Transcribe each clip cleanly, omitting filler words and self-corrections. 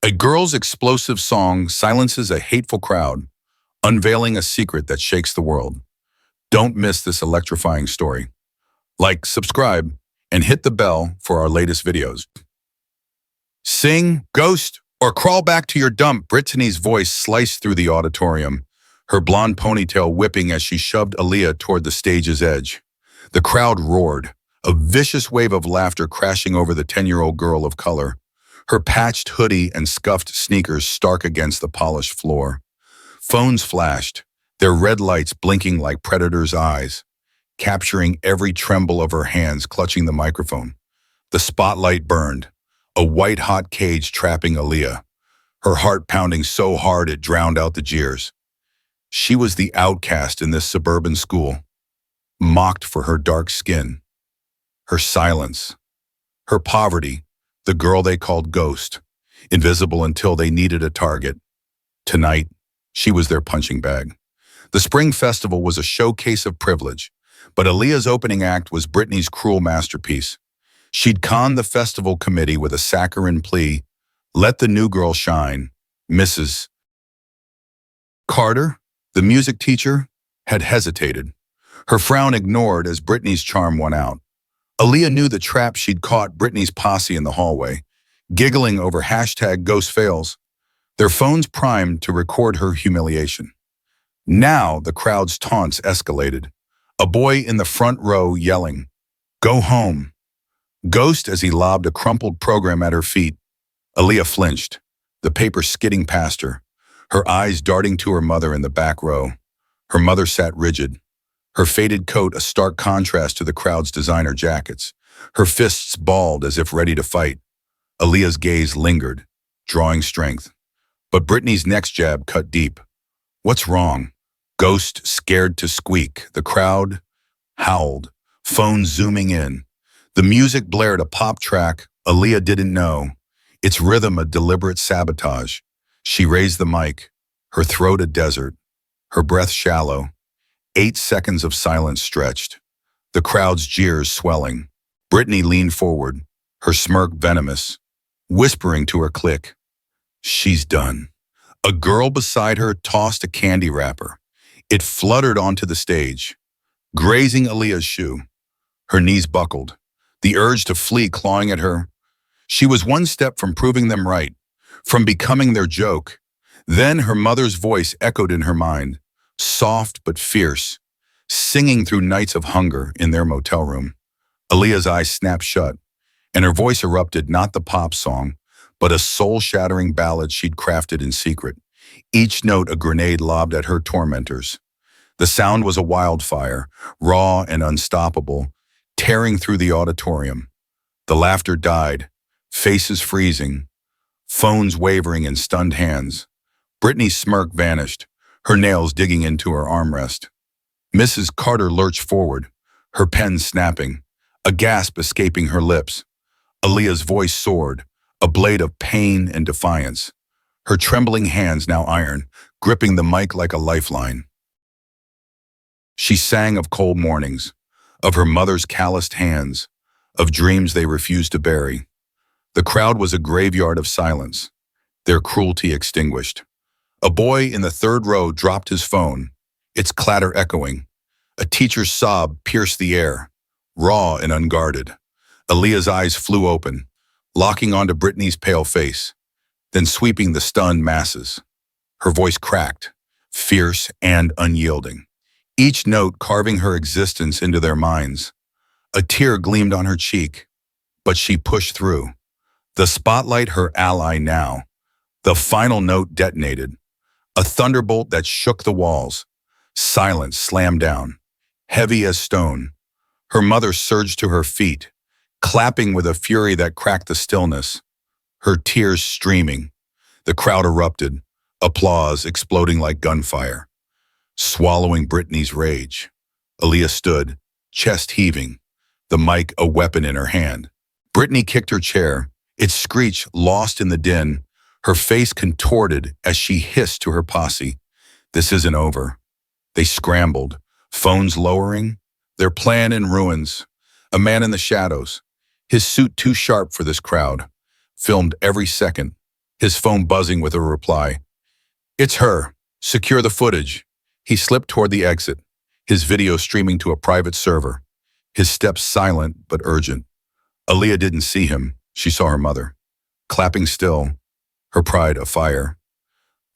A girl's explosive song silences a hateful crowd, unveiling a secret that shakes the world. Don't miss this electrifying story. Like, subscribe, and hit the bell for our latest videos. Sing, ghost, or crawl back to your dump. Brittany's voice sliced through the auditorium, her blonde ponytail whipping as she shoved Aaliyah toward the stage's edge. The crowd roared, a vicious wave of laughter crashing over the 10-year-old girl of color, her patched hoodie and scuffed sneakers stark against the polished floor. Phones flashed, their red lights blinking like predators' eyes, capturing every tremble of her hands clutching the microphone. The spotlight burned, a white-hot cage trapping Aaliyah, her heart pounding so hard it drowned out the jeers. She was the outcast in this suburban school, mocked for her dark skin, her silence, her poverty, the girl they called Ghost, invisible until they needed a target. Tonight, she was their punching bag. The Spring Festival was a showcase of privilege, but Aaliyah's opening act was Britney's cruel masterpiece. She'd conned the festival committee with a saccharine plea, "Let the new girl shine, Mrs. Carter." The music teacher had hesitated, her frown ignored as Britney's charm won out. Aaliyah knew the trap she'd caught Britney's posse in the hallway, giggling over #GhostFails, their phones primed to record her humiliation. Now the crowd's taunts escalated, a boy in the front row yelling, "Go home." Ghost as he lobbed a crumpled program at her feet. Aaliyah flinched, the paper skidding past her, her eyes darting to her mother in the back row. Her mother sat rigid, her faded coat a stark contrast to the crowd's designer jackets, her fists balled as if ready to fight. Aaliyah's gaze lingered, drawing strength. But Britney's next jab cut deep. "What's wrong?" Ghost scared to squeak. The crowd howled, phones zooming in. The music blared a pop track Aaliyah didn't know, its rhythm a deliberate sabotage. She raised the mic, her throat a desert, her breath shallow. 8 seconds of silence stretched, the crowd's jeers swelling. Britney leaned forward, her smirk venomous, whispering to her clique, "She's done." A girl beside her tossed a candy wrapper. It fluttered onto the stage, grazing Aaliyah's shoe. Her knees buckled, the urge to flee clawing at her. She was one step from proving them right, from becoming their joke. Then her mother's voice echoed in her mind, soft but fierce, singing through nights of hunger in their motel room. Aaliyah's eyes snapped shut, and her voice erupted not the pop song, but a soul-shattering ballad she'd crafted in secret, each note a grenade lobbed at her tormentors. The sound was a wildfire, raw and unstoppable, tearing through the auditorium. The laughter died, faces freezing, phones wavering in stunned hands. Britney's smirk vanished, her nails digging into her armrest. Mrs. Carter lurched forward, her pen snapping, a gasp escaping her lips. Aaliyah's voice soared, a blade of pain and defiance, her trembling hands now iron, gripping the mic like a lifeline. She sang of cold mornings, of her mother's calloused hands, of dreams they refused to bury. The crowd was a graveyard of silence, their cruelty extinguished. A boy in the third row dropped his phone, its clatter echoing. A teacher's sob pierced the air, raw and unguarded. Aaliyah's eyes flew open, locking onto Britney's pale face, then sweeping the stunned masses. Her voice cracked, fierce and unyielding, each note carving her existence into their minds. A tear gleamed on her cheek, but she pushed through. The spotlight her ally now. The final note detonated, a thunderbolt that shook the walls. Silence slammed down, heavy as stone. Her mother surged to her feet, clapping with a fury that cracked the stillness, her tears streaming. The crowd erupted, applause exploding like gunfire, swallowing Britney's rage. Aaliyah stood, chest heaving, the mic a weapon in her hand. Britney kicked her chair, its screech lost in the din, her face contorted as she hissed to her posse, "This isn't over." They scrambled, phones lowering, their plan in ruins. A man in the shadows, his suit too sharp for this crowd, filmed every second, his phone buzzing with a reply. It's her. Secure the footage. He slipped toward the exit, his video streaming to a private server, his steps silent but urgent. Aaliyah didn't see him. She saw her mother, clapping still, her pride afire.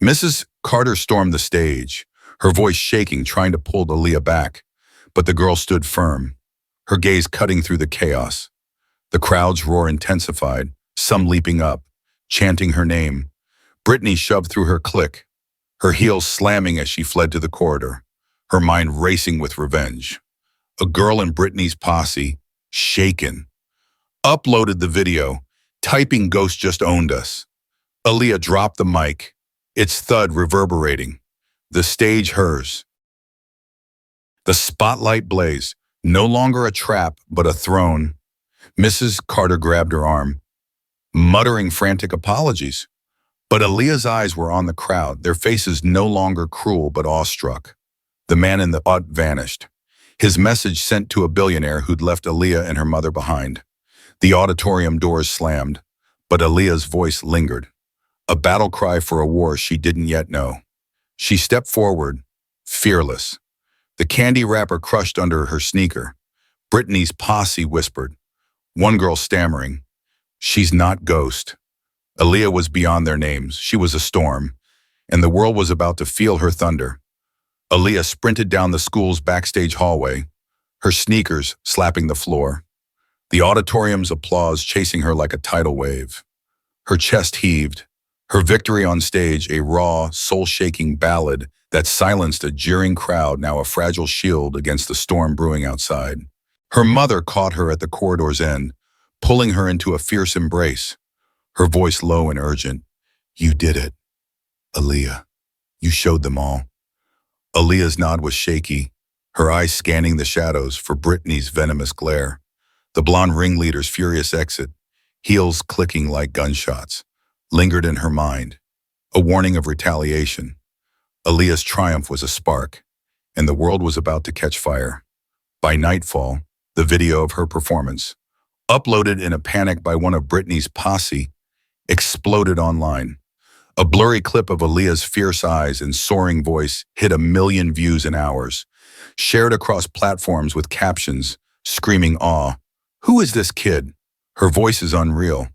Mrs. Carter stormed the stage, her voice shaking, trying to pull Aaliyah back, but the girl stood firm, her gaze cutting through the chaos. The crowd's roar intensified, some leaping up, chanting her name. Brittany shoved through her clique, her heels slamming as she fled to the corridor, her mind racing with revenge. A girl in Brittany's posse, shaken, uploaded the video, typing "Ghost just owned us." Aaliyah dropped the mic, its thud reverberating. The stage hers. The spotlight blazed, no longer a trap, but a throne. Mrs. Carter grabbed her arm, muttering frantic apologies. But Aaliyah's eyes were on the crowd, their faces no longer cruel but awestruck. The man in the hut vanished, his message sent to a billionaire who'd left Aaliyah and her mother behind. The auditorium doors slammed, but Aaliyah's voice lingered, a battle cry for a war she didn't yet know. She stepped forward, fearless, the candy wrapper crushed under her sneaker. Brittany's posse whispered, one girl stammering, "She's not Ghost." Aaliyah was beyond their names. She was a storm, and the world was about to feel her thunder. Aaliyah sprinted down the school's backstage hallway, her sneakers slapping the floor. The auditorium's applause chasing her like a tidal wave. Her chest heaved, her victory on stage a raw, soul-shaking ballad that silenced a jeering crowd, now a fragile shield against the storm brewing outside. Her mother caught her at the corridor's end, pulling her into a fierce embrace, her voice low and urgent. "You did it, Aaliyah. You showed them all." Aaliyah's nod was shaky, her eyes scanning the shadows for Brittany's venomous glare. The blonde ringleader's furious exit, heels clicking like gunshots, lingered in her mind, a warning of retaliation. Aaliyah's triumph was a spark, and the world was about to catch fire. By nightfall, the video of her performance, uploaded in a panic by one of Brittany's posse, exploded online. A blurry clip of Aaliyah's fierce eyes and soaring voice hit 1 million views in hours, shared across platforms with captions screaming awe. "Who is this kid? Her voice is unreal."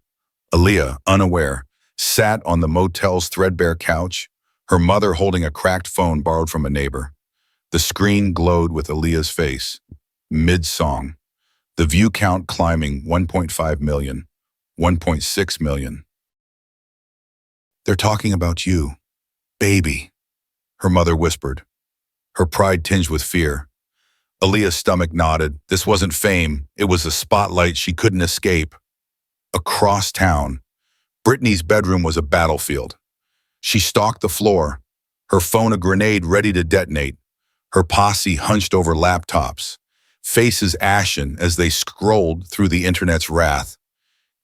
Aaliyah, unaware, sat on the motel's threadbare couch, her mother holding a cracked phone borrowed from a neighbor. The screen glowed with Aaliyah's face, mid-song, the view count climbing 1.5 million, 1.6 million. "They're talking about you, baby," her mother whispered, her pride tinged with fear. Aaliyah's stomach nodded. This wasn't fame, it was a spotlight she couldn't escape. Across town, Brittany's bedroom was a battlefield. She stalked the floor, her phone a grenade ready to detonate, her posse hunched over laptops, faces ashen as they scrolled through the internet's wrath.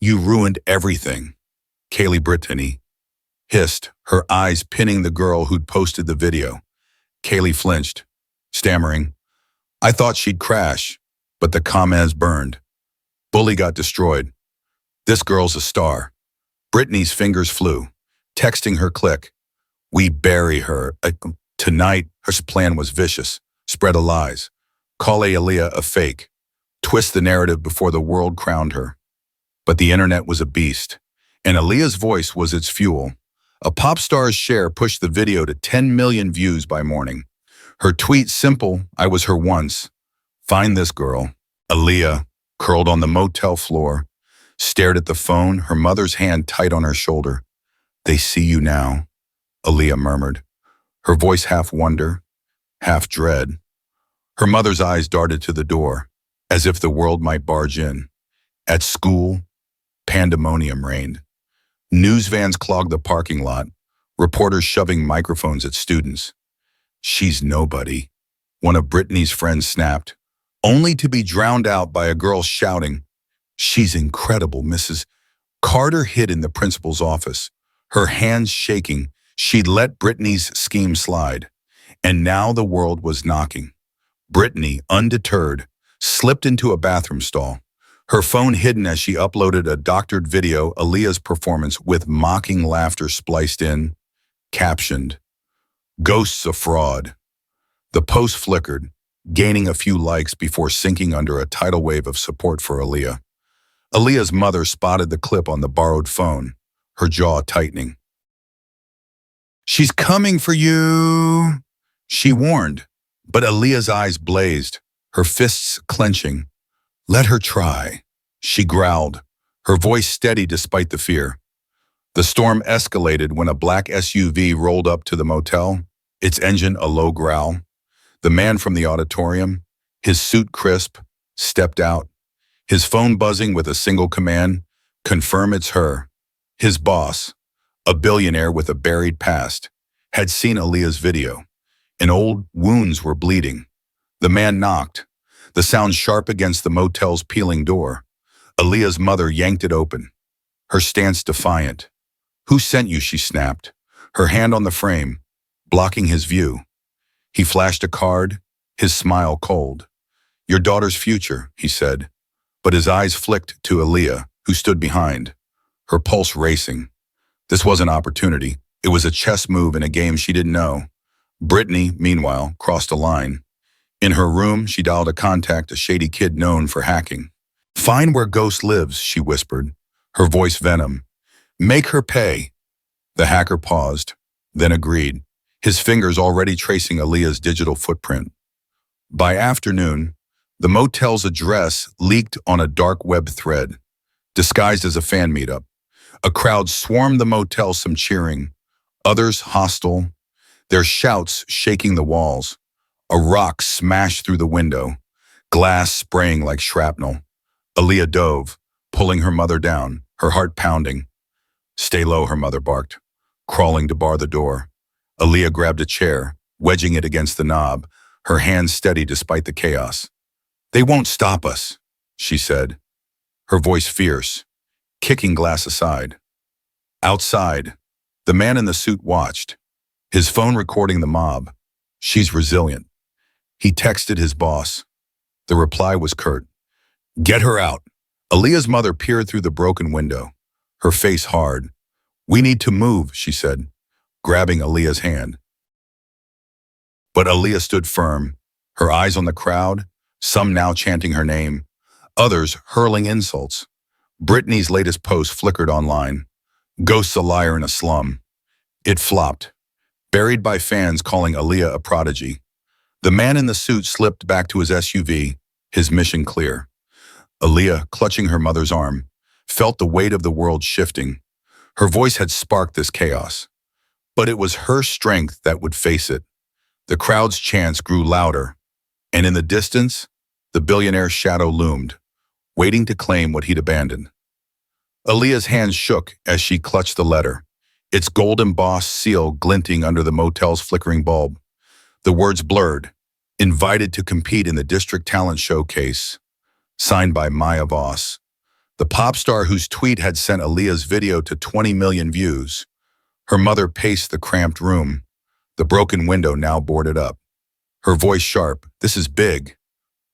"You ruined everything," Kaylee Brittany hissed, her eyes pinning the girl who'd posted the video. Kaylee flinched, stammering, "I thought she'd crash, but the comments burned. Bully got destroyed. This girl's a star." Brittany's fingers flew, texting her clique. "We bury her. Tonight." Her plan was vicious. Spread a lies. Call Aaliyah a fake. Twist the narrative before the world crowned her. But the internet was a beast, and Aaliyah's voice was its fuel. A pop star's share pushed the video to 10 million views by morning. Her tweet simple, "I was her once. Find this girl." Aaliyah, curled on the motel floor, stared at the phone, her mother's hand tight on her shoulder. "They see you now," Aaliyah murmured, her voice half wonder, half dread. Her mother's eyes darted to the door, as if the world might barge in. At school, pandemonium reigned. News vans clogged the parking lot, reporters shoving microphones at students. "She's nobody," one of Brittany's friends snapped, only to be drowned out by a girl shouting, "She's incredible, Mrs. Carter." Hid in the principal's office, her hands shaking. She'd let Brittany's scheme slide, and now the world was knocking. Brittany, undeterred, slipped into a bathroom stall, Her phone hidden as she uploaded a doctored video, Aaliyah's performance with mocking laughter spliced in, captioned, "Ghosts a fraud." The post flickered, gaining a few likes before sinking under a tidal wave of support for Aaliyah. Aaliyah's mother spotted the clip on the borrowed phone, her jaw tightening. "She's coming for you," she warned, but Aaliyah's eyes blazed, her fists clenching. "Let her try," she growled, her voice steady despite the fear. The storm escalated when a black SUV rolled up to the motel, its engine a low growl. The man from the auditorium, his suit crisp, stepped out, his phone buzzing with a single command, "Confirm it's her." His boss, a billionaire with a buried past, had seen Aaliyah's video, and old wounds were bleeding. The man knocked, the sound sharp against the motel's peeling door. Aaliyah's mother yanked it open, her stance defiant. "Who sent you?" she snapped, her hand on the frame, blocking his view. He flashed a card, his smile cold. "Your daughter's future," he said, but his eyes flicked to Aaliyah, who stood behind, her pulse racing. This wasn't opportunity. It was a chess move in a game she didn't know. Brittany, meanwhile, crossed a line. In her room, she dialed a contact, a shady kid known for hacking. "Find where Ghost lives," she whispered, her voice venom. "Make her pay." The hacker paused, then agreed, his fingers already tracing Aaliyah's digital footprint. By afternoon, the motel's address leaked on a dark web thread, disguised as a fan meetup. A crowd swarmed the motel, some cheering, others hostile, their shouts shaking the walls. A rock smashed through the window, glass spraying like shrapnel. Aaliyah dove, pulling her mother down, her heart pounding. "Stay low," her mother barked, crawling to bar the door. Aaliyah grabbed a chair, wedging it against the knob, her hands steady despite the chaos. "They won't stop us," she said, her voice fierce, kicking glass aside. Outside, the man in the suit watched, his phone recording the mob. "She's resilient." He texted his boss. The reply was curt. "Get her out." Aaliyah's mother peered through the broken window, her face hard. "We need to move," she said, grabbing Aaliyah's hand. But Aaliyah stood firm, her eyes on the crowd, some now chanting her name, others hurling insults. Brittany's latest post flickered online. "Ghost's a liar in a slum." It flopped, buried by fans calling Aaliyah a prodigy. The man in the suit slipped back to his SUV, his mission clear. Aaliyah, clutching her mother's arm, felt the weight of the world shifting. Her voice had sparked this chaos, but it was her strength that would face it. The crowd's chants grew louder, and in the distance, the billionaire's shadow loomed, waiting to claim what he'd abandoned. Aaliyah's hands shook as she clutched the letter, its gold-embossed seal glinting under the motel's flickering bulb. The words blurred, "Invited to compete in the District Talent Showcase," signed by Maya Voss, the pop star whose tweet had sent Aaliyah's video to 20 million views. Her mother paced the cramped room, the broken window now boarded up. Her voice sharp, "This is big,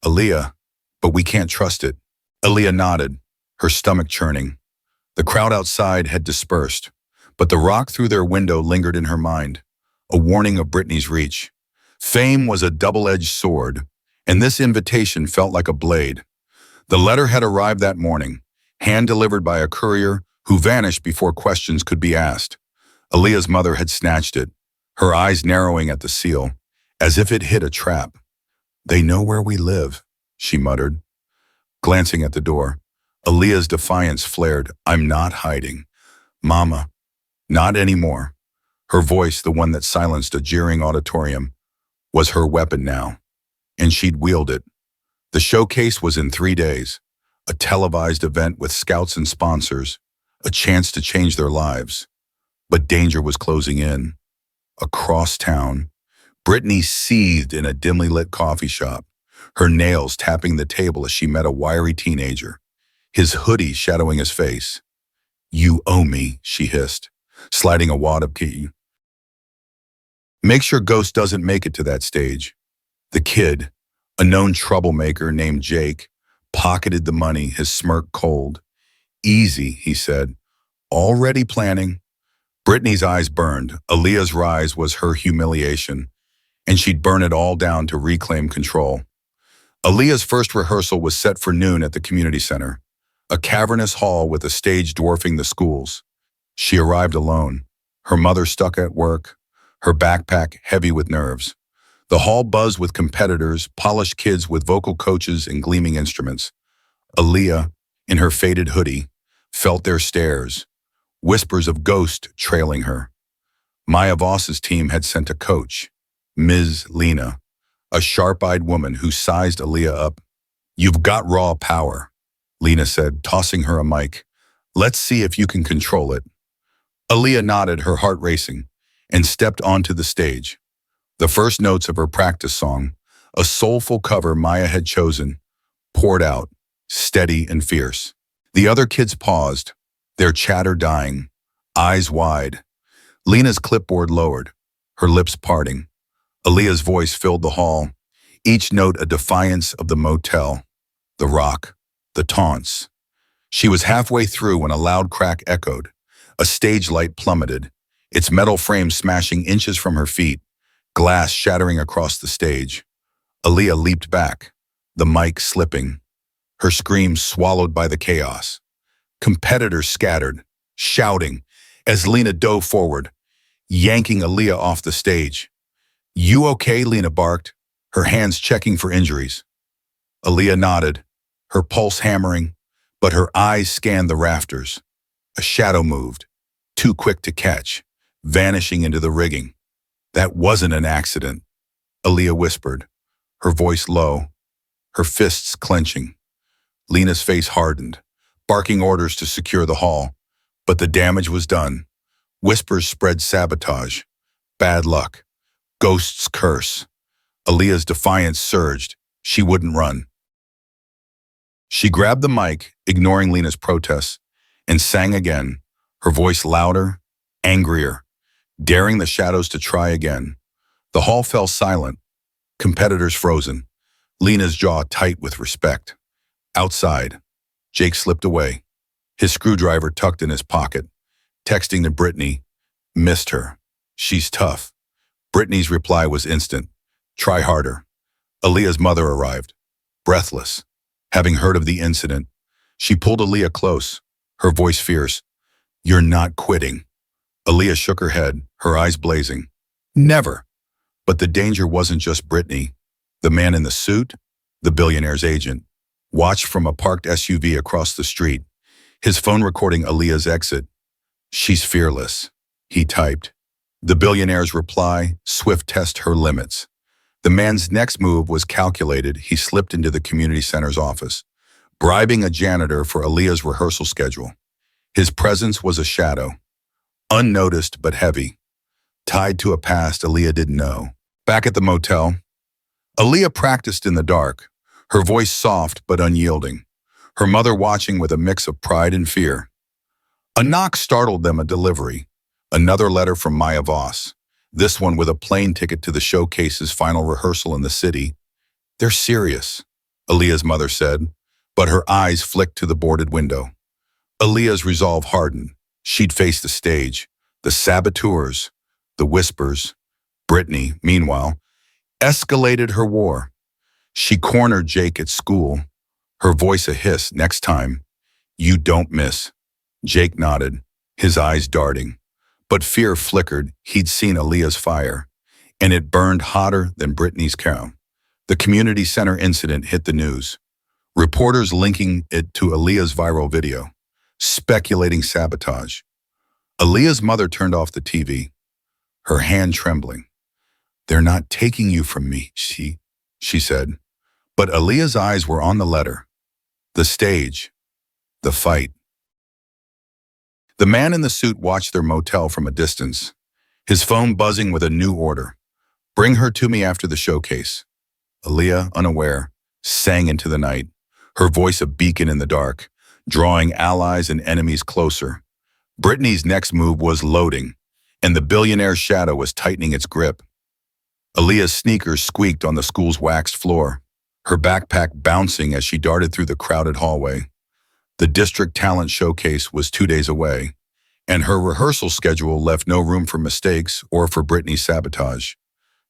Aaliyah, but we can't trust it." Aaliyah nodded, her stomach churning. The crowd outside had dispersed, but the rock through their window lingered in her mind, a warning of Brittany's reach. Fame was a double-edged sword, and this invitation felt like a blade. The letter had arrived that morning, hand-delivered by a courier who vanished before questions could be asked. Aaliyah's mother had snatched it, her eyes narrowing at the seal, as if it hit a trap. "They know where we live," she muttered. Glancing at the door, Aaliyah's defiance flared. "I'm not hiding. Mama, not anymore." Her voice, the one that silenced a jeering auditorium, was her weapon now, and she'd wield it. The showcase was in 3 days, a televised event with scouts and sponsors, a chance to change their lives. But danger was closing in. Across town, Brittany seethed in a dimly lit coffee shop, her nails tapping the table as she met a wiry teenager, his hoodie shadowing his face. "You owe me," she hissed, sliding a wad of key. Make sure Ghost doesn't make it to that stage. The kid, a known troublemaker named Jake, pocketed the money, his smirk cold. Easy, he said. Already planning. Brittany's eyes burned. Aaliyah's rise was her humiliation, and she'd burn it all down to reclaim control. Aaliyah's first rehearsal was set for noon at the community center, a cavernous hall with a stage dwarfing the schools. She arrived alone, her mother stuck at work, her backpack heavy with nerves. The hall buzzed with competitors, polished kids with vocal coaches and gleaming instruments. Aaliyah, in her faded hoodie, felt their stares, whispers of ghost trailing her. Maya Voss's team had sent a coach, Ms. Lena, a sharp-eyed woman who sized Aaliyah up. "You've got raw power," Lena said, tossing her a mic. "Let's see if you can control it." Aaliyah nodded, her heart racing, and stepped onto the stage. The first notes of her practice song, a soulful cover Maya had chosen, poured out, steady and fierce. The other kids paused, their chatter dying, eyes wide. Lena's clipboard lowered, her lips parting. Aaliyah's voice filled the hall, each note a defiance of the motel, the rock, the taunts. She was halfway through when a loud crack echoed. A stage light plummeted, its metal frame smashing inches from her feet, glass shattering across the stage. Aaliyah leaped back, the mic slipping, her screams swallowed by the chaos. Competitors scattered, shouting, as Lena dove forward, yanking Aaliyah off the stage. "You okay?" Lena barked, her hands checking for injuries. Aaliyah nodded, her pulse hammering, but her eyes scanned the rafters. A shadow moved, too quick to catch, vanishing into the rigging. "That wasn't an accident," Aaliyah whispered, her voice low, her fists clenching. Lena's face hardened, barking orders to secure the hall, but the damage was done. Whispers spread sabotage, bad luck, ghosts curse. Aaliyah's defiance surged. She wouldn't run. She grabbed the mic, ignoring Lena's protests, and sang again, her voice louder, angrier, daring the shadows to try again. The hall fell silent, competitors frozen, Lena's jaw tight with respect. Outside, Jake slipped away, his screwdriver tucked in his pocket, texting to Brittany, "Missed her. She's tough." Brittany's reply was instant, "Try harder." Aaliyah's mother arrived, breathless, having heard of the incident. She pulled Aaliyah close, her voice fierce. "You're not quitting." Aaliyah shook her head, her eyes blazing. "Never." But the danger wasn't just Brittany. The man in the suit, the billionaire's agent, watched from a parked SUV across the street, his phone recording Aaliyah's exit. "She's fearless," he typed. The billionaire's reply, "Swift test her limits." The man's next move was calculated. He slipped into the community center's office, bribing a janitor for Aaliyah's rehearsal schedule. His presence was a shadow, unnoticed but heavy, tied to a past Aaliyah didn't know. Back at the motel, Aaliyah practiced in the dark, her voice soft but unyielding, her mother watching with a mix of pride and fear. A knock startled them, a delivery, another letter from Maya Voss, this one with a plane ticket to the showcase's final rehearsal in the city. "They're serious," Aaliyah's mother said, but her eyes flicked to the boarded window. Aaliyah's resolve hardened. She'd face the stage, the saboteurs, the whispers. Brittany, meanwhile, escalated her war. She cornered Jake at school, her voice a hiss. "Next time, you don't miss." Jake nodded, his eyes darting. But fear flickered. He'd seen Aaliyah's fire, and it burned hotter than Brittany's cow. The community center incident hit the news, reporters linking it to Aaliyah's viral video, speculating sabotage. Aaliyah's mother turned off the TV, her hand trembling. "They're not taking you from me," she said. But Aaliyah's eyes were on the letter, the stage, the fight. The man in the suit watched their motel from a distance, his phone buzzing with a new order. "Bring her to me after the showcase." Aaliyah, unaware, sang into the night, her voice a beacon in the dark, drawing allies and enemies closer. Brittany's next move was loading, and the billionaire's shadow was tightening its grip. Aaliyah's sneakers squeaked on the school's waxed floor. her backpack bouncing as she darted through the crowded hallway. The district talent showcase was 2 days away, and her rehearsal schedule left no room for mistakes or for Brittany's sabotage.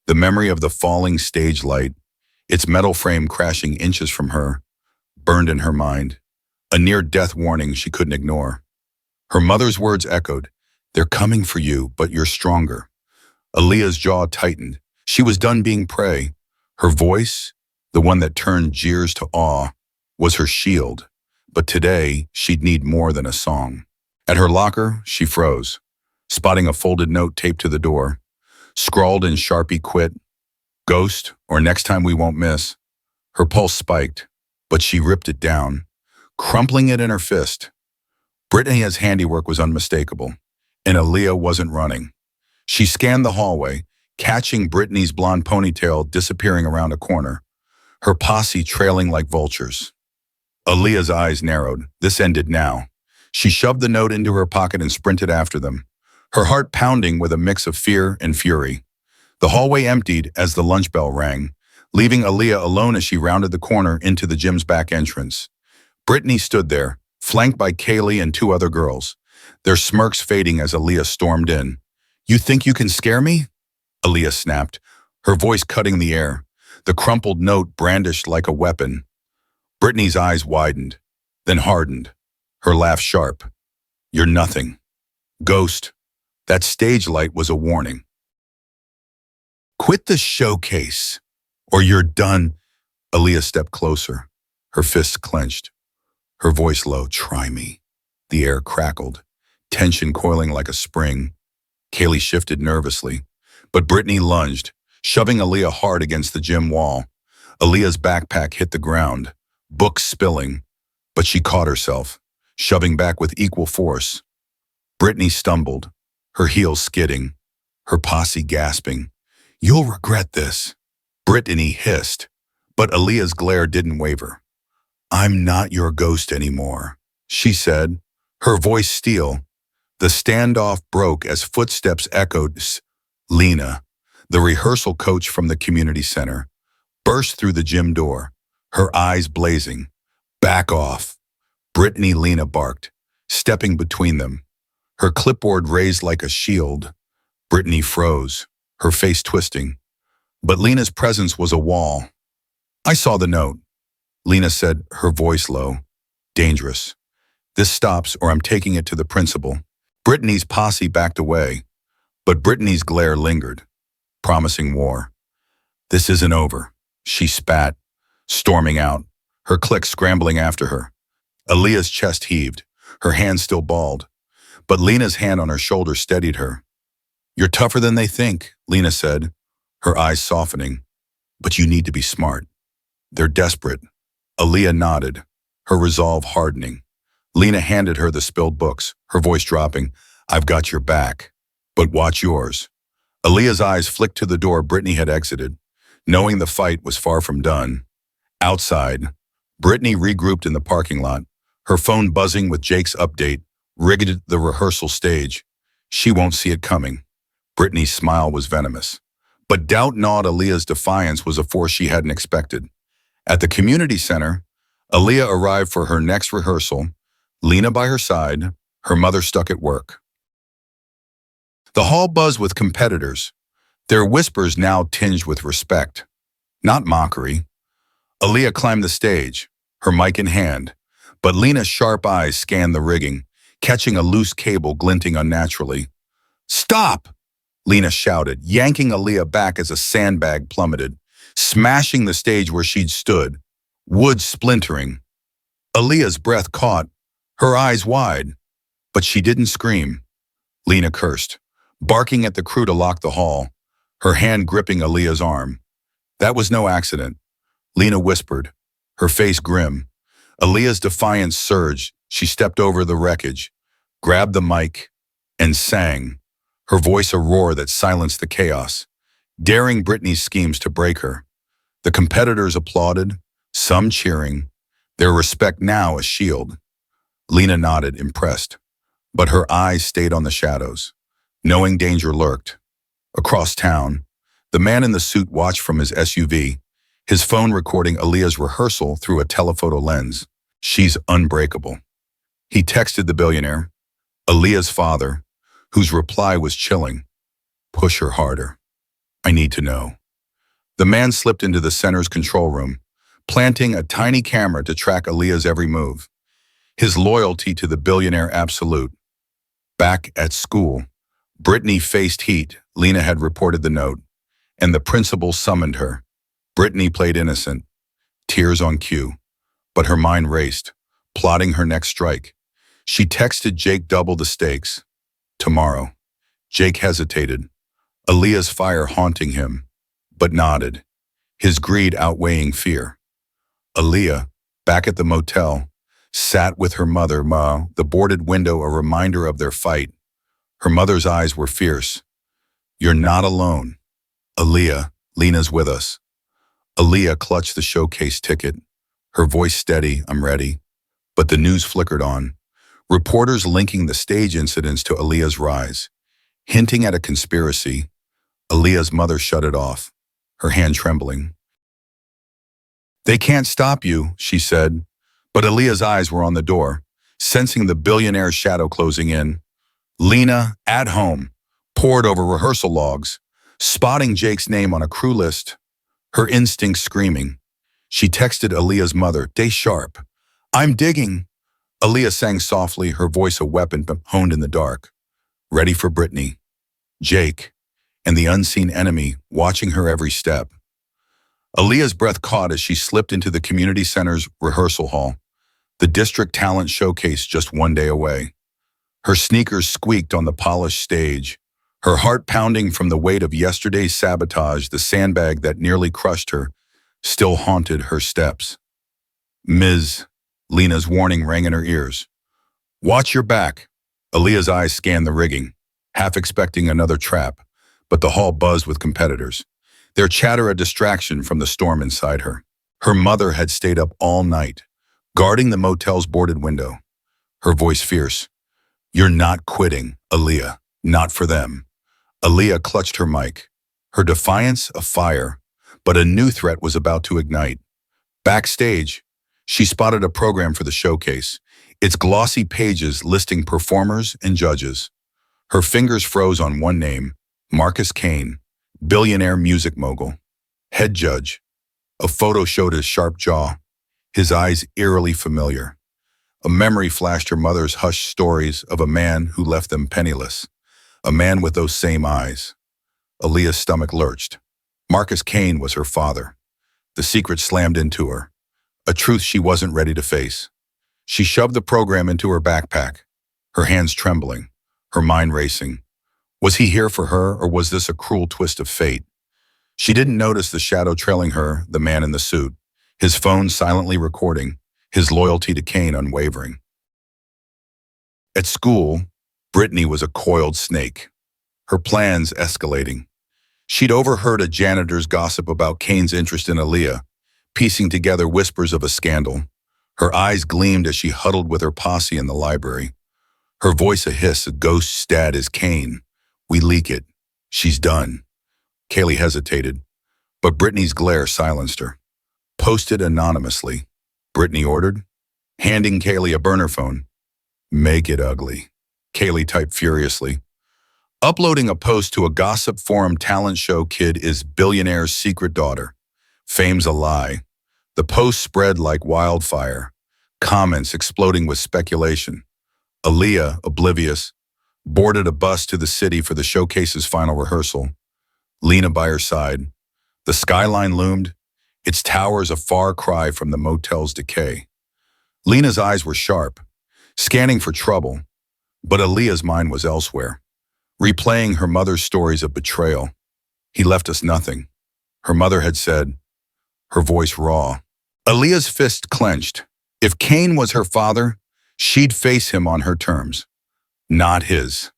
The memory of the falling stage light, its metal frame crashing inches from her, burned in her mind, a near-death warning she couldn't ignore. Her mother's words echoed, "They're coming for you, but you're stronger." Aaliyah's jaw tightened. She was done being prey. Her voice, the one that turned jeers to awe, was her shield. But today, she'd need more than a song. At her locker, she froze, spotting a folded note taped to the door. Scrawled in Sharpie, "Quit, ghost, or next time we won't miss." Her pulse spiked, but she ripped it down, crumpling it in her fist. Brittany's handiwork was unmistakable, and Aaliyah wasn't running. She scanned the hallway, catching Brittany's blonde ponytail disappearing around a corner, her posse trailing like vultures. Aaliyah's eyes narrowed. This ended now. She shoved the note into her pocket and sprinted after them, her heart pounding with a mix of fear and fury. The hallway emptied as the lunch bell rang, leaving Aaliyah alone as she rounded the corner into the gym's back entrance. Brittany stood there, flanked by Kaylee and 2 other girls, their smirks fading as Aaliyah stormed in. "You think you can scare me?" Aaliyah snapped, her voice cutting the air, the crumpled note brandished like a weapon. Brittany's eyes widened, then hardened, her laugh sharp. "You're nothing. Ghost." That stage light was a warning. "Quit the showcase, or you're done." Aaliyah stepped closer, her fists clenched, her voice low. "Try me." The air crackled, tension coiling like a spring. Kaylee shifted nervously, but Brittany lunged, shoving Aaliyah hard against the gym wall. Aaliyah's backpack hit the ground, books spilling, but she caught herself, shoving back with equal force. Brittany stumbled, her heels skidding, her posse gasping. "You'll regret this," Brittany hissed, but Aaliyah's glare didn't waver. "I'm not your ghost anymore," she said, her voice steel. The standoff broke as footsteps echoed. Lena, the rehearsal coach from the community center, burst through the gym door, her eyes blazing. "Back off." Brittany Lena barked, stepping between them, her clipboard raised like a shield. Brittany froze, her face twisting. But Lena's presence was a wall. "I saw the note," Lena said, her voice low. "Dangerous. This stops or I'm taking it to the principal." Brittany's posse backed away, but Brittany's glare lingered, promising war. "This isn't over," she spat, storming out, her clique scrambling after her. Aaliyah's chest heaved, her hand still balled, but Lena's hand on her shoulder steadied her. "You're tougher than they think," Lena said, her eyes softening. "But you need to be smart. They're desperate." Aaliyah nodded, her resolve hardening. Lena handed her the spilled books, her voice dropping. "I've got your back, but watch yours." Aaliyah's eyes flicked to the door Brittany had exited, knowing the fight was far from done. Outside, Brittany regrouped in the parking lot, her phone buzzing with Jake's update, rigged the rehearsal stage. She won't see it coming. Brittany's smile was venomous. But doubt gnawed Aaliyah's defiance was a force she hadn't expected. At the community center, Aaliyah arrived for her next rehearsal, Lena by her side, her mother stuck at work. The hall buzzed with competitors, their whispers now tinged with respect, not mockery. Aaliyah climbed the stage, her mic in hand, but Lena's sharp eyes scanned the rigging, catching a loose cable glinting unnaturally. "Stop!" Lena shouted, yanking Aaliyah back as a sandbag plummeted, smashing the stage where she'd stood, wood splintering. Aaliyah's breath caught, her eyes wide, but she didn't scream. Lena cursed, barking at the crew to lock the hall, her hand gripping Aaliyah's arm. "That was no accident," Lena whispered, her face grim. Aaliyah's defiance surged. She stepped over the wreckage, grabbed the mic, and sang, her voice a roar that silenced the chaos, daring Brittany's schemes to break her. The competitors applauded, some cheering, their respect now a shield. Lena nodded, impressed, but her eyes stayed on the shadows, knowing danger lurked. Across town, the man in the suit watched from his SUV, his phone recording Aaliyah's rehearsal through a telephoto lens. She's unbreakable. He texted the billionaire, Aaliyah's father, whose reply was chilling. Push her harder. I need to know. The man slipped into the center's control room, planting a tiny camera to track Aaliyah's every move. His loyalty to the billionaire absolute. Back at school, Brittany faced heat. Lena had reported the note, and the principal summoned her. Brittany played innocent, tears on cue, but her mind raced, plotting her next strike. She texted Jake double the stakes. Tomorrow. Jake hesitated, Aaliyah's fire haunting him, but nodded, his greed outweighing fear. Aaliyah, back at the motel, sat with her mother, the boarded window a reminder of their fight. Her mother's eyes were fierce. You're not alone. Aaliyah, Lena's with us. Aaliyah clutched the showcase ticket, her voice steady, I'm ready. But the news flickered on, reporters linking the stage incidents to Aaliyah's rise, hinting at a conspiracy. Aaliyah's mother shut it off, her hand trembling. They can't stop you, she said, but Aaliyah's eyes were on the door, sensing the billionaire's shadow closing in. Lena, at home, pored over rehearsal logs, spotting Jake's name on a crew list, her instincts screaming. She texted Aaliyah's mother, "Stay sharp. I'm digging." Aaliyah sang softly, her voice a weapon honed in the dark. Ready for Brittany, Jake, and the unseen enemy watching her every step. Aaliyah's breath caught as she slipped into the community center's rehearsal hall, the district talent showcase just one day away. Her sneakers squeaked on the polished stage, her heart pounding from the weight of yesterday's sabotage. The sandbag that nearly crushed her still haunted her steps. Ms. Lena's warning rang in her ears. Watch your back. Aaliyah's eyes scanned the rigging, half expecting another trap, but the hall buzzed with competitors, their chatter a distraction from the storm inside her. Her mother had stayed up all night, guarding the motel's boarded window, her voice fierce. You're not quitting, Aaliyah, not for them. Aaliyah clutched her mic, her defiance afire, but a new threat was about to ignite. Backstage, she spotted a program for the showcase, its glossy pages listing performers and judges. Her fingers froze on one name, Marcus Kane, billionaire music mogul. Head judge. A photo showed his sharp jaw, his eyes eerily familiar. A memory flashed her mother's hushed stories of a man who left them penniless. A man with those same eyes. Aaliyah's stomach lurched. Marcus Kane was her father. The secret slammed into her, a truth she wasn't ready to face. She shoved the program into her backpack, her hands trembling, her mind racing. Was he here for her, or was this a cruel twist of fate? She didn't notice the shadow trailing her, the man in the suit, his phone silently recording, his loyalty to Kane unwavering. At school, Brittany was a coiled snake, her plans escalating. She'd overheard a janitor's gossip about Kane's interest in Aaliyah, piecing together whispers of a scandal. Her eyes gleamed as she huddled with her posse in the library. Her voice a hiss, a ghost stat is Kane. We leak it. She's done. Kaylee hesitated, but Brittany's glare silenced her. Posted anonymously, Brittany ordered, handing Kaylee a burner phone. Make it ugly, Kaylee typed furiously. Uploading a post to a gossip forum. Talent show kid is billionaire's secret daughter. Fame's a lie. The post spread like wildfire, comments exploding with speculation. Aaliyah, oblivious, boarded a bus to the city for the showcase's final rehearsal. Lena by her side. The skyline loomed, its towers a far cry from the motel's decay. Lena's eyes were sharp, scanning for trouble, but Aaliyah's mind was elsewhere, replaying her mother's stories of betrayal. He left us nothing, her mother had said, her voice raw. Aaliyah's fist clenched. If Kane was her father, she'd face him on her terms, not his.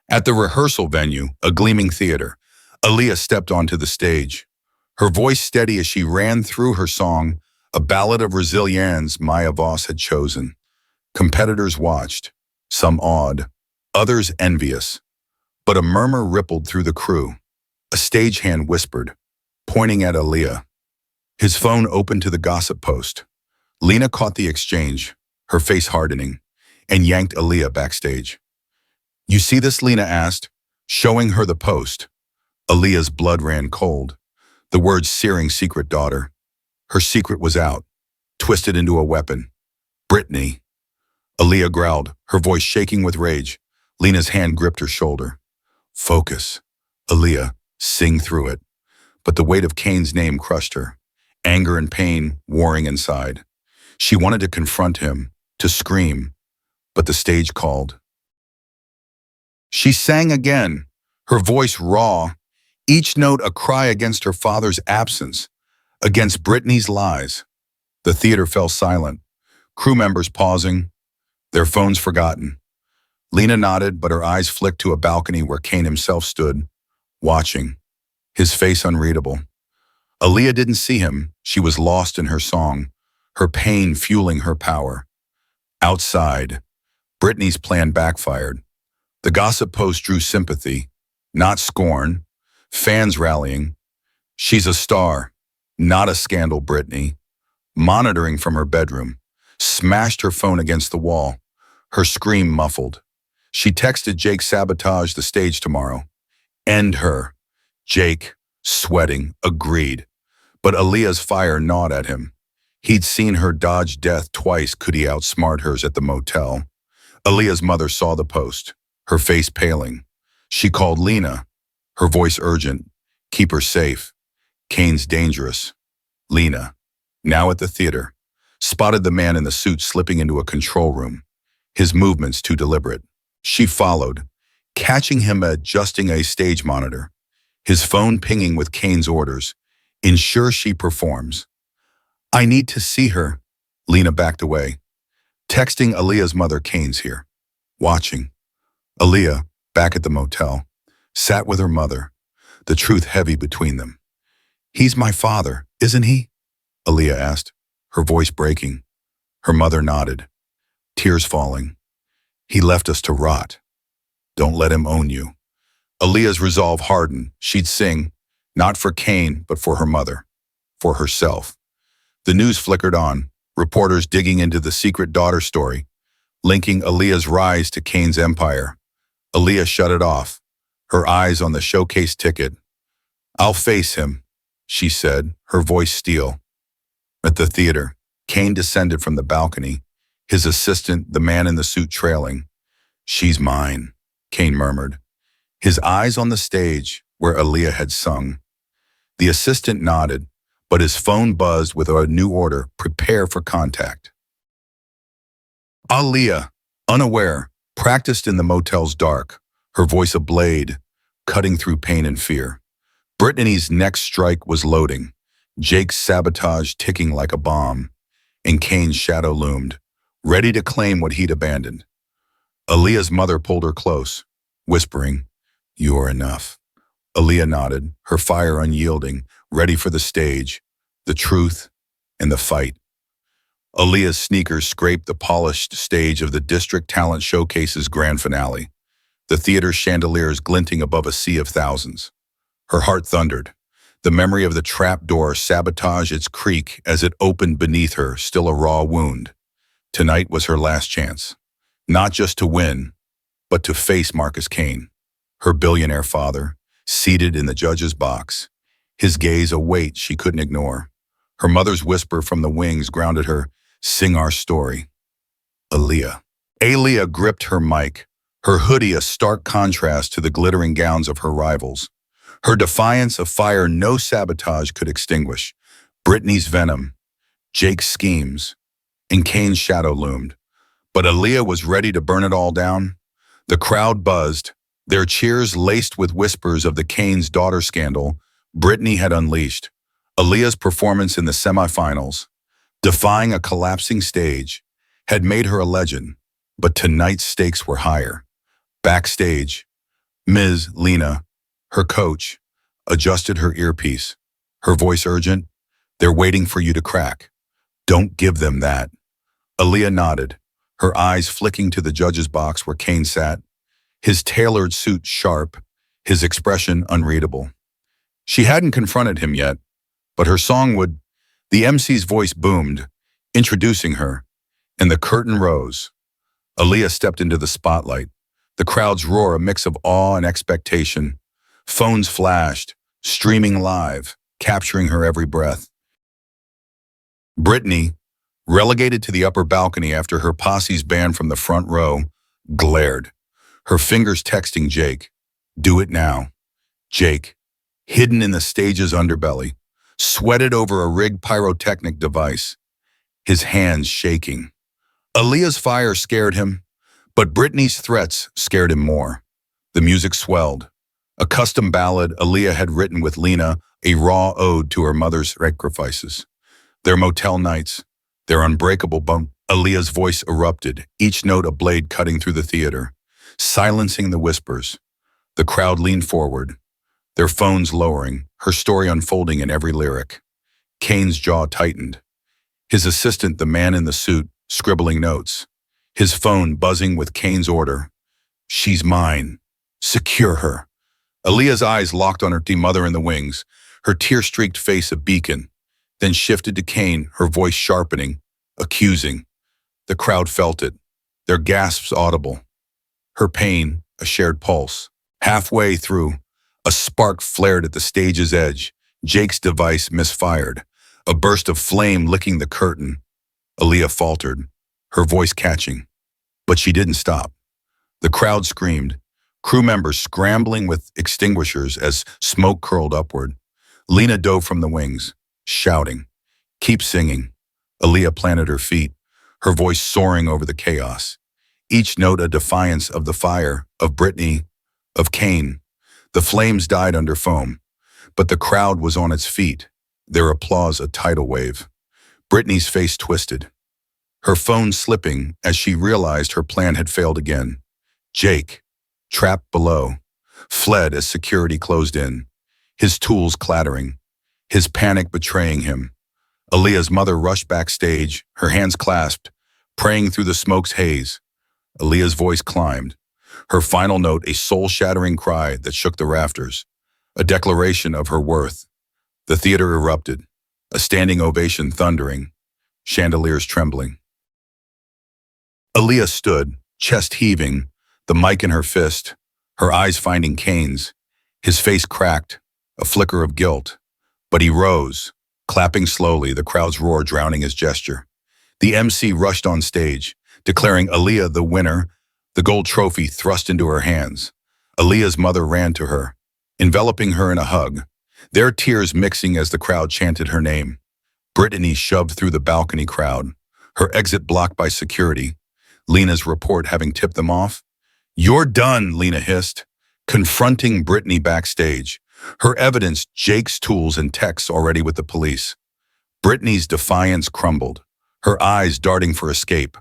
At the rehearsal venue, a gleaming theater, Aaliyah stepped onto the stage, her voice steady as she ran through her song, a ballad of resilience Maya Voss had chosen. Competitors watched, some awed, others envious. But a murmur rippled through the crew. A stagehand whispered, pointing at Aaliyah. His phone opened to the gossip post. Lena caught the exchange, her face hardening, and yanked Aaliyah backstage. "You see this?" Lena asked, showing her the post. Aaliyah's blood ran cold. The words searing secret daughter. Her secret was out, twisted into a weapon. "Brittany." Aaliyah growled, her voice shaking with rage. Lena's hand gripped her shoulder. "Focus. Aaliyah, sing through it." But the weight of Kane's name crushed her, anger and pain warring inside. She wanted to confront him, to scream, but the stage called. She sang again, her voice raw, each note a cry against her father's absence, against Brittany's lies. The theater fell silent, crew members pausing, their phones forgotten. Lena nodded, but her eyes flicked to a balcony where Kane himself stood, watching, his face unreadable. Aaliyah didn't see him. She was lost in her song, her pain fueling her power. Outside, Brittany's plan backfired. The gossip post drew sympathy, not scorn, fans rallying. "She's a star, not a scandal," Brittany, monitoring from her bedroom, smashed her phone against the wall, her scream muffled. She texted Jake, "Sabotage the stage tomorrow. End her." Jake, sweating, agreed. But Aaliyah's fire gnawed at him. He'd seen her dodge death twice. Could he outsmart hers at the motel? Aaliyah's mother saw the post, her face paling. She called Lena, her voice urgent. "Keep her safe. Kane's dangerous." Lena, now at the theater, spotted the man in the suit slipping into a control room, his movements too deliberate. She followed, catching him adjusting a stage monitor, his phone pinging with Kane's orders. "Ensure she performs." "I need to see her." Lena backed away, texting Aaliyah's mother, "Kane's here, watching." Aaliyah, back at the motel, sat with her mother, the truth heavy between them. "He's my father, isn't he?" Aaliyah asked, her voice breaking. Her mother nodded, tears falling. "He left us to rot. Don't let him own you." Aaliyah's resolve hardened. She'd sing, not for Kane, but for her mother, for herself. The news flickered on, reporters digging into the secret daughter story, linking Aaliyah's rise to Kane's empire. Aaliyah shut it off, her eyes on the showcase ticket. "I'll face him," she said, her voice steel. At the theater, Kane descended from the balcony, his assistant, the man in the suit, trailing. "She's mine," Kane murmured, his eyes on the stage where Aaliyah had sung. The assistant nodded, but his phone buzzed with a new order: "Prepare for contact." Aaliyah, unaware, practiced in the motel's dark, her voice a blade, cutting through pain and fear. Brittany's next strike was loading, Jake's sabotage ticking like a bomb, and Kane's shadow loomed, ready to claim what he'd abandoned. Aaliyah's mother pulled her close, whispering, "You are enough." Aaliyah nodded, her fire unyielding, ready for the stage, the truth, and the fight. Aaliyah's sneakers scraped the polished stage of the District Talent Showcase's grand finale, the theater's chandeliers glinting above a sea of thousands. Her heart thundered. The memory of the trap door sabotaged its creak as it opened beneath her, still a raw wound. Tonight was her last chance, not just to win, but to face Marcus Kane, her billionaire father, seated in the judge's box, his gaze a weight she couldn't ignore. Her mother's whisper from the wings grounded her, "Sing our story." Aaliyah. Aaliyah gripped her mic, her hoodie a stark contrast to the glittering gowns of her rivals. Her defiance a fire no sabotage could extinguish. Brittany's venom, Jake's schemes, and Kane's shadow loomed. But Aaliyah was ready to burn it all down. The crowd buzzed, their cheers laced with whispers of the Kane's daughter scandal Brittany had unleashed. Aaliyah's performance in the semifinals, defying a collapsing stage, had made her a legend, but tonight's stakes were higher. Backstage, Ms. Lena, her coach, adjusted her earpiece, her voice urgent, "They're waiting for you to crack. Don't give them that." Aaliyah nodded, her eyes flicking to the judge's box where Kane sat, his tailored suit sharp, his expression unreadable. She hadn't confronted him yet, but her song would. The MC's voice boomed, introducing her, and the curtain rose. Aaliyah stepped into the spotlight. The crowd's roar, a mix of awe and expectation. Phones flashed, streaming live, capturing her every breath. Brittany, relegated to the upper balcony after her posse's banned from the front row, glared, her fingers texting Jake, "Do it now." Jake, hidden in the stage's underbelly, sweated over a rigged pyrotechnic device, his hands shaking. Aaliyah's fire scared him, but Brittany's threats scared him more. The music swelled. A custom ballad Aaliyah had written with Lena, a raw ode to her mother's sacrifices. Their motel nights, their unbreakable bond. Aaliyah's voice erupted, each note a blade cutting through the theater, silencing the whispers. The crowd leaned forward, their phones lowering, her story unfolding in every lyric. Kane's jaw tightened. His assistant, the man in the suit, scribbling notes. His phone buzzing with Kane's order. "She's mine. Secure her." Aaliyah's eyes locked on her mother in the wings, her tear-streaked face a beacon, then shifted to Kane, her voice sharpening, accusing. The crowd felt it, their gasps audible. Her pain, a shared pulse. Halfway through, a spark flared at the stage's edge. Jake's device misfired, a burst of flame licking the curtain. Aaliyah faltered, her voice catching. But she didn't stop. The crowd screamed, crew members scrambling with extinguishers as smoke curled upward. Lena dove from the wings, shouting, "Keep singing." Aaliyah planted her feet, her voice soaring over the chaos. Each note a defiance of the fire, of Brittany, of Kane. The flames died under foam, but the crowd was on its feet, their applause a tidal wave. Brittany's face twisted, her phone slipping as she realized her plan had failed again. Jake, trapped below, fled as security closed in, his tools clattering, his panic betraying him. Aaliyah's mother rushed backstage, her hands clasped, praying through the smoke's haze. Aaliyah's voice climbed, her final note a soul-shattering cry that shook the rafters, a declaration of her worth. The theater erupted, a standing ovation thundering, chandeliers trembling. Aaliyah stood, chest heaving, the mic in her fist, her eyes finding Kane's, his face cracked, a flicker of guilt. But he rose, clapping slowly, the crowd's roar drowning his gesture. The MC rushed on stage, declaring Aaliyah the winner, the gold trophy thrust into her hands. Aaliyah's mother ran to her, enveloping her in a hug, their tears mixing as the crowd chanted her name. Brittany shoved through the balcony crowd, her exit blocked by security, Lena's report having tipped them off. "You're done," Lena hissed, confronting Brittany backstage, her evidence Jake's tools and texts already with the police. Brittany's defiance crumbled, her eyes darting for escape,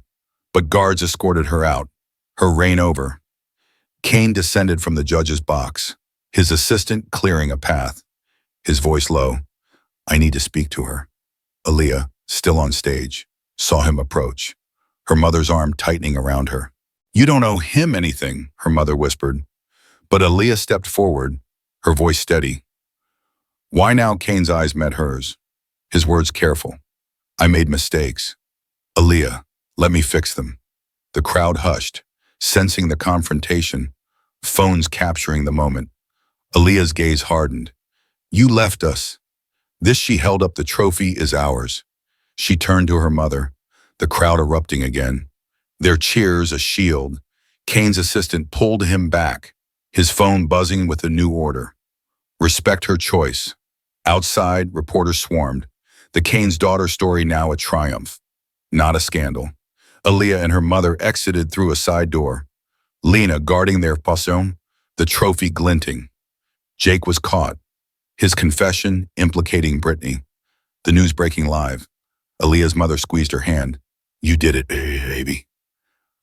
but guards escorted her out, her reign over. Kane descended from the judge's box, his assistant clearing a path, his voice low. "I need to speak to her." Aaliyah, still on stage, saw him approach, her mother's arm tightening around her. "You don't owe him anything," her mother whispered. But Aaliyah stepped forward, her voice steady. "Why now?" Kane's eyes met hers, his words careful. "I made mistakes. Aaliyah, let me fix them." The crowd hushed, sensing the confrontation, phones capturing the moment. Aaliyah's gaze hardened. "You left us. This," she held up, "the trophy is ours." She turned to her mother, the crowd erupting again, their cheers a shield. Kane's assistant pulled him back, his phone buzzing with a new order. "Respect her choice." Outside, reporters swarmed. The Kane's daughter story now a triumph, not a scandal. Aaliyah and her mother exited through a side door, Lena guarding their possession, the trophy glinting. Jake was caught, his confession implicating Brittany. The news breaking live. Aaliyah's mother squeezed her hand. "You did it, baby."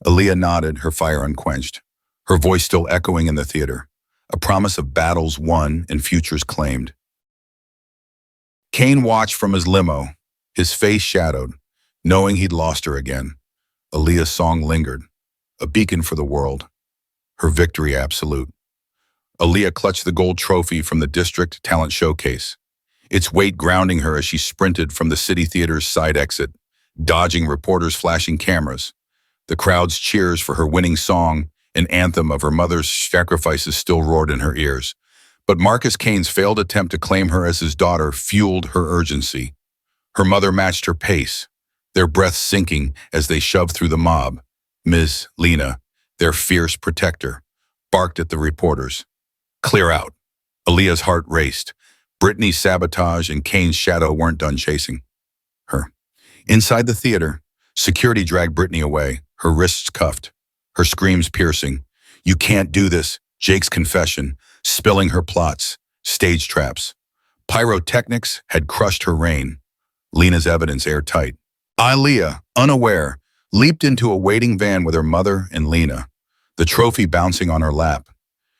Aaliyah nodded, her fire unquenched, her voice still echoing in the theater, a promise of battles won and futures claimed. Kane watched from his limo, his face shadowed, knowing he'd lost her again. Aaliyah's song lingered, a beacon for the world, her victory absolute. Aaliyah clutched the gold trophy from the district talent showcase. its weight grounding her as she sprinted from the city theater's side exit, dodging reporters' flashing cameras. The crowd's cheers for her winning song, an anthem of her mother's sacrifices, still roared in her ears. But Marcus Kane's failed attempt to claim her as his daughter fueled her urgency. Her mother matched her pace, their breaths sinking as they shoved through the mob. Ms. Lena, their fierce protector, barked at the reporters. Clear out. Aaliyah's heart raced. Brittany's sabotage and Kane's shadow weren't done chasing her. Inside the theater, security dragged Brittany away, her wrists cuffed, her screams piercing. You can't do this, Jake's confession, spilling her plots, stage traps. Pyrotechnics had crushed her reign, Lena's evidence airtight. Aaliyah, unaware, leaped into a waiting van with her mother and Lena, the trophy bouncing on her lap.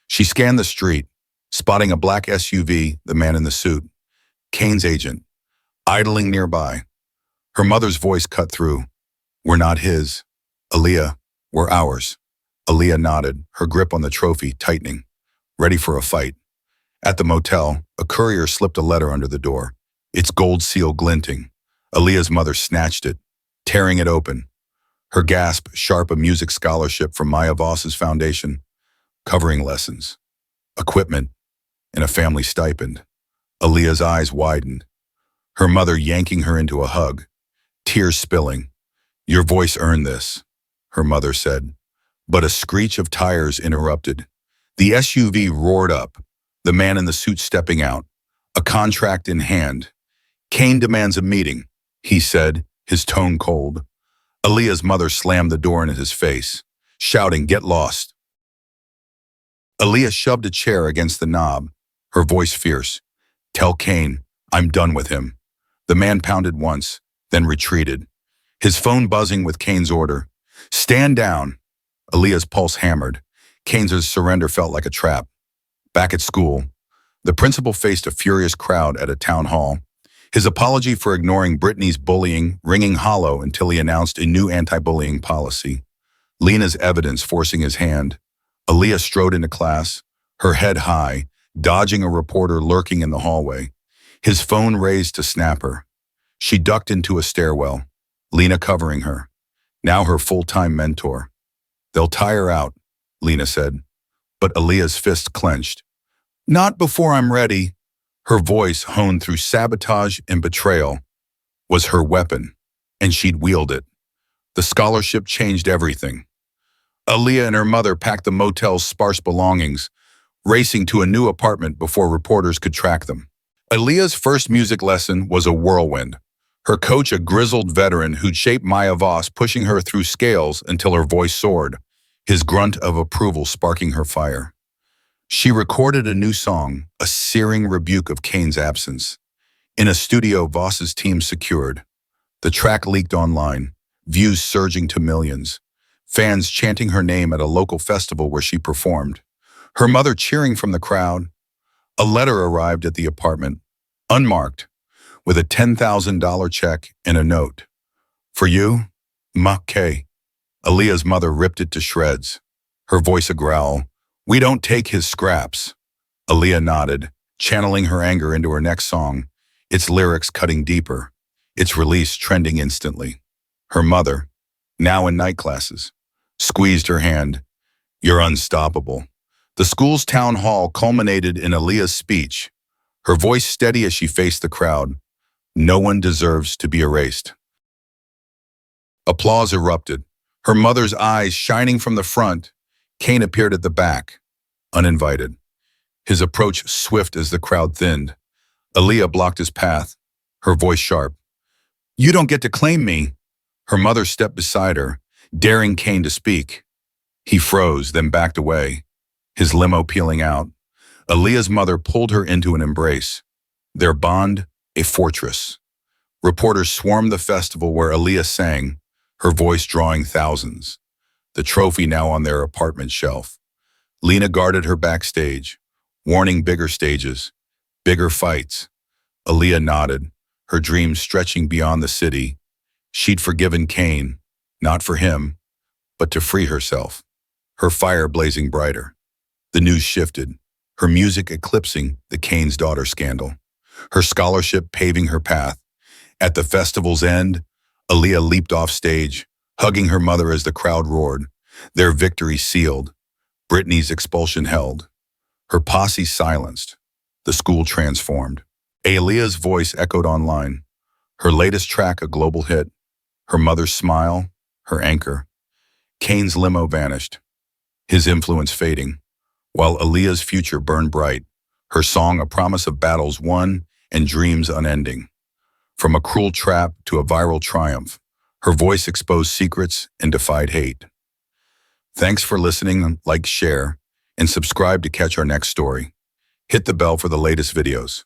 She scanned the street, spotting a black SUV, the man in the suit, Kane's agent, idling nearby. Her mother's voice cut through. We're not his. Aaliyah, we're ours. Aaliyah nodded, her grip on the trophy tightening, ready for a fight. At the motel, a courier slipped a letter under the door, its gold seal glinting. Aaliyah's mother snatched it, tearing it open. Her gasp sharp: a music scholarship from Maya Voss's foundation, covering lessons, equipment, and a family stipend. Aaliyah's eyes widened, her mother yanking her into a hug, tears spilling. Your voice earned this, her mother said. But a screech of tires interrupted. The SUV roared up, the man in the suit stepping out, a contract in hand. Kane demands a meeting, he said, his tone cold. Aaliyah's mother slammed the door in his face, shouting, get lost. Aaliyah shoved a chair against the knob, her voice fierce. Tell Kane, I'm done with him. The man pounded once, then retreated, his phone buzzing with Kane's order. Stand down. Aaliyah's pulse hammered. Kane's surrender felt like a trap. Back at school, the principal faced a furious crowd at a town hall, his apology for ignoring Brittany's bullying ringing hollow until he announced a new anti-bullying policy. Lena's evidence forcing his hand. Aaliyah strode into class, her head high, dodging a reporter lurking in the hallway, his phone raised to snap her. She ducked into a stairwell, Lena covering her, now her full-time mentor. They'll tire out, Lena said, but Aaliyah's fist clenched. Not before I'm ready. Her voice, honed through sabotage and betrayal, was her weapon, and she'd wield it. The scholarship changed everything. Aaliyah and her mother packed the motel's sparse belongings, racing to a new apartment before reporters could track them. Aaliyah's first music lesson was a whirlwind. Her coach, a grizzled veteran who'd shaped Maya Voss, pushing her through scales until her voice soared, his grunt of approval sparking her fire. She recorded a new song, a searing rebuke of Kane's absence. In a studio Voss's team secured. The track leaked online, views surging to millions, fans chanting her name at a local festival where she performed, her mother cheering from the crowd. A letter arrived at the apartment, unmarked, with a $10,000 check and a note. For you, Ma K. Aaliyah's mother ripped it to shreds, her voice a growl. We don't take his scraps. Aaliyah nodded, channeling her anger into her next song, its lyrics cutting deeper, its release trending instantly. Her mother, now in night classes, squeezed her hand. You're unstoppable. The school's town hall culminated in Aaliyah's speech, her voice steady as she faced the crowd. No one deserves to be erased. Applause erupted, her mother's eyes shining from the front. Kane appeared at the back, uninvited, his approach swift as the crowd thinned. Aaliyah blocked his path, her voice sharp. You don't get to claim me. Her mother stepped beside her, daring Kane to speak. He froze, then backed away, his limo peeling out. Aaliyah's mother pulled her into an embrace, their bond a fortress. Reporters swarmed the festival where Aaliyah sang, her voice drawing thousands, the trophy now on their apartment shelf. Lena guarded her backstage, warning bigger stages, bigger fights. Aaliyah nodded, her dreams stretching beyond the city. She'd forgiven Kane, not for him, but to free herself, her fire blazing brighter. The news shifted, her music eclipsing the Kane's daughter scandal. her scholarship paving her path. At the festival's end, Aaliyah leaped off stage, hugging her mother as the crowd roared. Their victory sealed, Britney's expulsion held. Her posse silenced, the school transformed. Aaliyah's voice echoed online, her latest track a global hit, her mother's smile, her anchor. Kane's limo vanished, his influence fading, while Aaliyah's future burned bright, her song a promise of battles won and dreams unending. From a cruel trap to a viral triumph, her voice exposed secrets and defied hate. Thanks for listening, like, share, and subscribe to catch our next story. Hit the bell for the latest videos.